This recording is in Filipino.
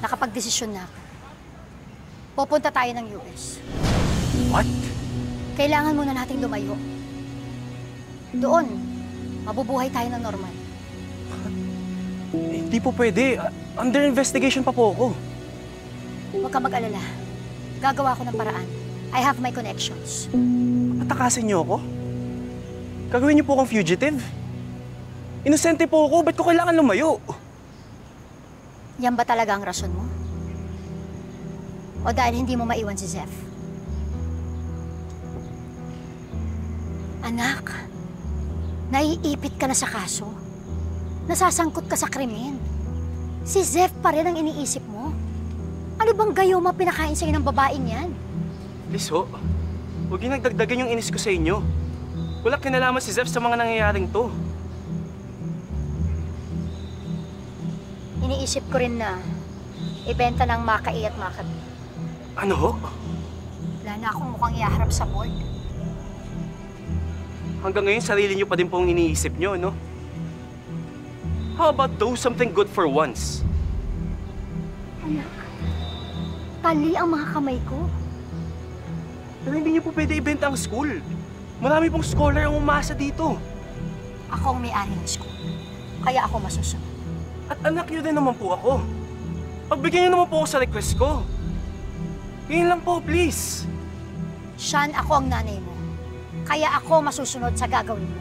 Nakapag-desisyon na ako. Pupunta tayo ng US. What? Kailangan muna nating lumayo. Doon, mabubuhay tayo ng normal. Hindi po pwede. Under investigation pa po ako. Huwag ka mag-alala. Gagawa ko ng paraan. I have my connections. Patakasin niyo ako? Gagawin niyo po akong fugitive? Inosente po ako. Ba't ko kailangan lumayo? Yan ba talaga ang rason mo? O dahil hindi mo maiwan si Zeph? Anak, naiipit ka na sa kaso. Nasasangkot ka sa krimen. Si Zeph pa rin ang iniisip mo. Ano bang gayuma pinakain sa'yo ng babaeng yan? Please ho, huwag yung nagdagdagan yung inis ko sa inyo. Wala kinalaman si Zeph sa mga nangyayaring to. Iniisip ko rin na ibenta ng Makai at Makabi. Ano ho? Wala na akong mukhang iharap sa board. Hanggang ngayon, sarili niyo pa din pong iniisip niyo, no? How about do something good for once? Anak, tali ang mga kamay ko. Pero hindi niyo po pwede ibenta ang school. Marami pong scholar ang umasa dito. Ako ang may-ari ng school. Kaya ako masusunod. At anak niyo din naman po ako. Pagbigyan niyo naman po ako sa request ko. Ngayon lang po, please. Sean, ako ang nanay mo. Kaya ako masusunod sa gagawin mo.